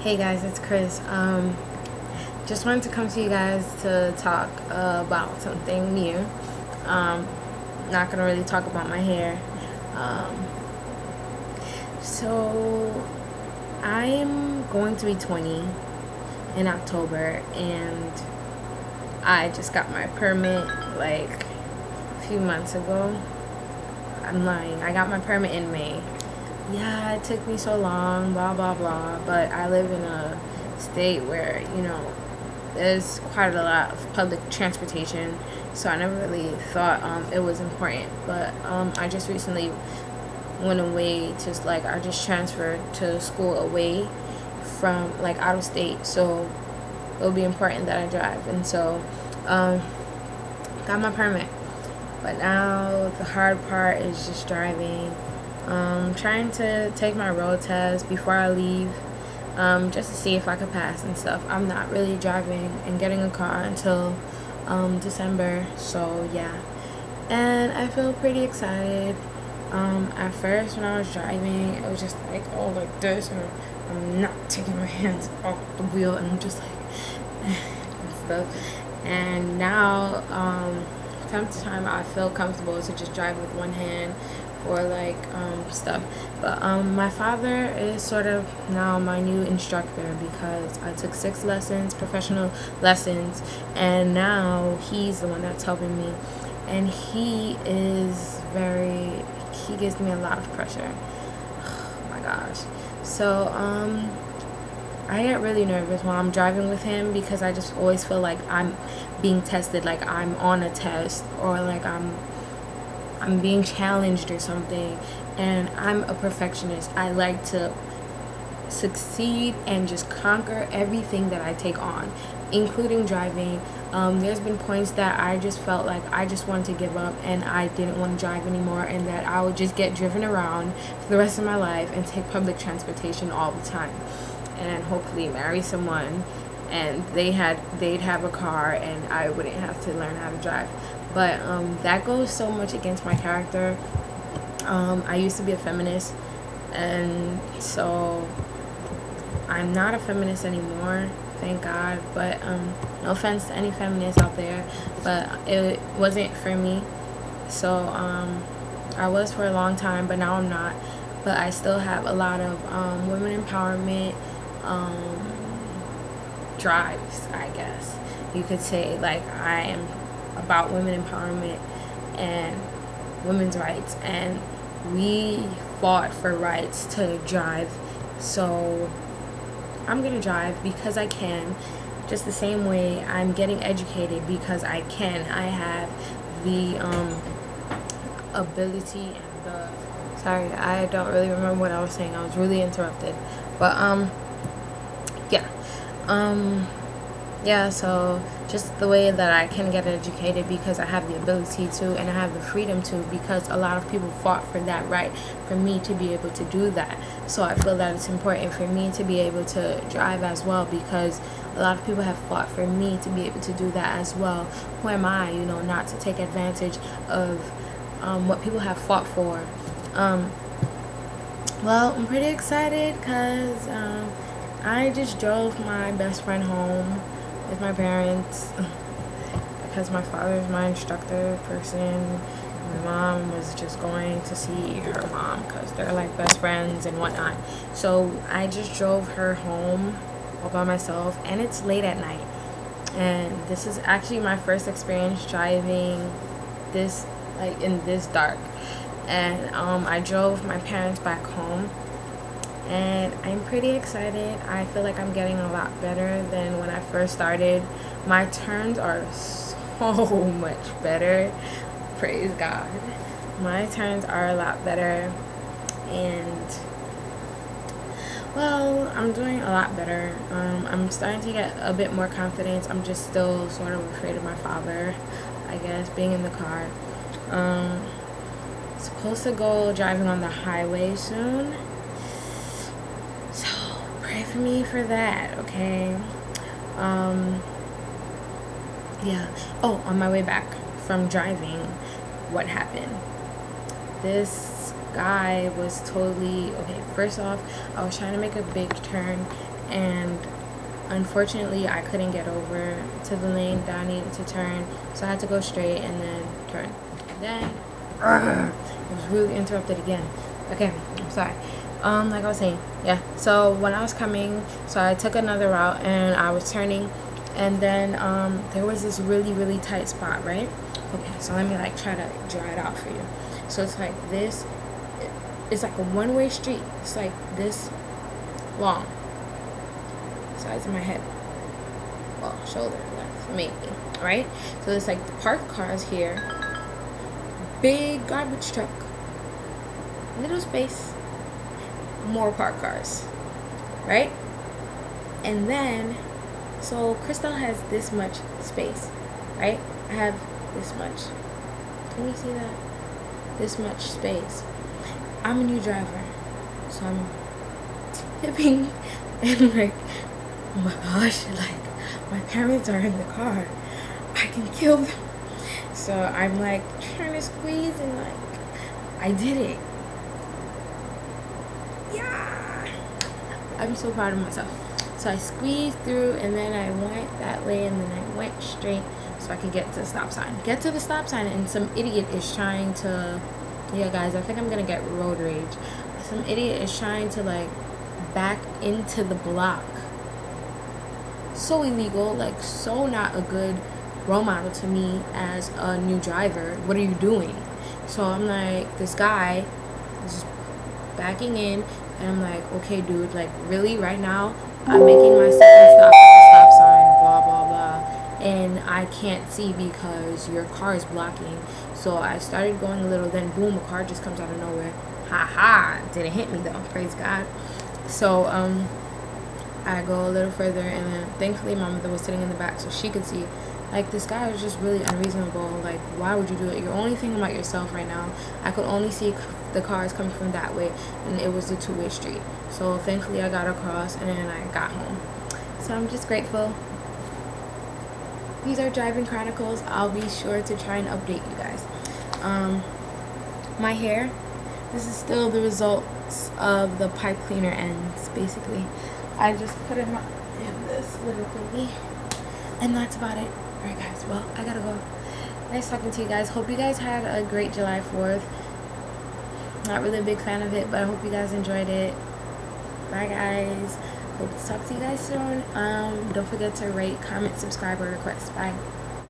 Hey guys, it's Chris. Just wanted to come to you guys to talk about something new. Um, Not gonna really talk about my hair. Um, so I'm going to be 20 in October, and I just got my permit like a few months ago. I'm lying. I got my permit in May. Yeah, it took me so long, blah blah blah. But I live in a state where there's quite a lot of public transportation, so I never really thought it was important. But I just recently went away to I just transferred to school away from out of state, so it'll be important that I drive, and so um, got my permit. But now the hard part is just driving. Trying to take my road test before I leave, just to see if I could pass and stuff. I'm not really driving and getting a car until December, so yeah. And I feel pretty excited. At first, when I was driving, it was just like, oh, like this, and I'm not taking my hands off the wheel, and I'm just like, and stuff. And now, time to time, I feel comfortable to just drive with one hand or stuff. But my father is sort of now my new instructor because I took 6 lessons, professional lessons, and now he's the one that's helping me. And he gives me a lot of pressure. Oh my gosh. So I get really nervous when I'm driving with him because I just always feel like I'm being tested, like I'm on a test, or like I'm being challenged or something. And I'm a perfectionist. I like to succeed and just conquer everything that I take on, including driving. There's been points that I just felt like I just wanted to give up and I didn't want to drive anymore, and that I would just get driven around for the rest of my life and take public transportation all the time, and hopefully marry someone and they'd have a car and I wouldn't have to learn how to drive. But that goes so much against my character. I used to be a feminist, and so I'm not a feminist anymore, thank God. But no offense to any feminists out there, but it wasn't for me. So I was for a long time, but now I'm not. But I still have a lot of women empowerment drives, I guess you could say. Like, I am about women empowerment and women's rights, and we fought for rights to drive. So I'm gonna drive because I can, just the same way I'm getting educated because I can. I have the ability and the sorry, I don't really remember what I was saying. I was really interrupted. But yeah. Yeah, so just the way that I can get educated because I have the ability to, and I have the freedom to, because a lot of people fought for that right, for me to be able to do that. So I feel that it's important for me to be able to drive as well, because a lot of people have fought for me to be able to do that as well. Who am I, not to take advantage of what people have fought for. Well, I'm pretty excited because I just drove my best friend home with my parents because my father is my instructor person. My mom was just going to see her mom because they're like best friends and whatnot. So I just drove her home all by myself, and it's late at night. And this is actually my first experience driving this in this dark. And I drove my parents back home, and I'm pretty excited. I feel like I'm getting a lot better than when I first started. My turns are so much better. Praise God. My turns are a lot better, and well, I'm doing a lot better. I'm starting to get a bit more confidence. I'm just still sort of afraid of my father, I guess, being in the car. Supposed to go driving on the highway soon. So pray for me for that, okay? Yeah. Oh, on my way back from driving, what happened? This guy was totally okay. First off, I was trying to make a big turn, and unfortunately I couldn't get over to the lane that I needed to turn, so I had to go straight and then turn. And then it was really interrupted again. Okay, I'm sorry. Like I was saying, yeah, so when I was coming, so I took another route and I was turning, and then there was this really tight spot, right? Okay, so let me like try to draw it out for you. So it's like this, it's like a one-way street. It's like this long, size of my head, well, shoulder length maybe, right? So it's like the parked cars here, big garbage truck, little space, more parked cars, right? And then, so Crystal has this much space, right? I have this much. Can you see that? This much space. I'm a new driver, so I'm tipping and like, oh my gosh, like my parents are in the car, I can kill them. So I'm like trying to squeeze, and like I did it. Yeah, I'm so proud of myself. So I squeezed through, and then I went that way, and then I went straight so I could get to the stop sign. Get to the stop sign, and some idiot is trying to, yeah guys, I think I'm gonna get road rage. Some idiot is trying to like back into the block. So illegal, like so not a good role model to me as a new driver. What are you doing? So I'm like, this guy is backing in, and I'm like, okay dude, like really right now I'm making my second stop at the stop sign, blah blah blah, and I can't see because your car is blocking. So I started going a little, then boom, a car just comes out of nowhere. Ha, didn't hit me though, praise God. So I go a little further, and then thankfully my mother was sitting in the back so she could see. Like, this guy was just really unreasonable. Like, why would you do it? You're only thinking about yourself right now. I could only see the cars coming from that way, and it was a two-way street. So thankfully I got across, and then I got home. So I'm just grateful. These are driving chronicles. I'll be sure to try and update you guys. My hair, this is still the results of the pipe cleaner ends, basically. I just put in this little thingy, and that's about it. Alright guys, well, I gotta go. Nice talking to you guys. Hope you guys had a great July 4th. Not really a big fan of it, but I hope you guys enjoyed it. Bye guys. Hope to talk to you guys soon. Don't forget to rate, comment, subscribe, or request. Bye.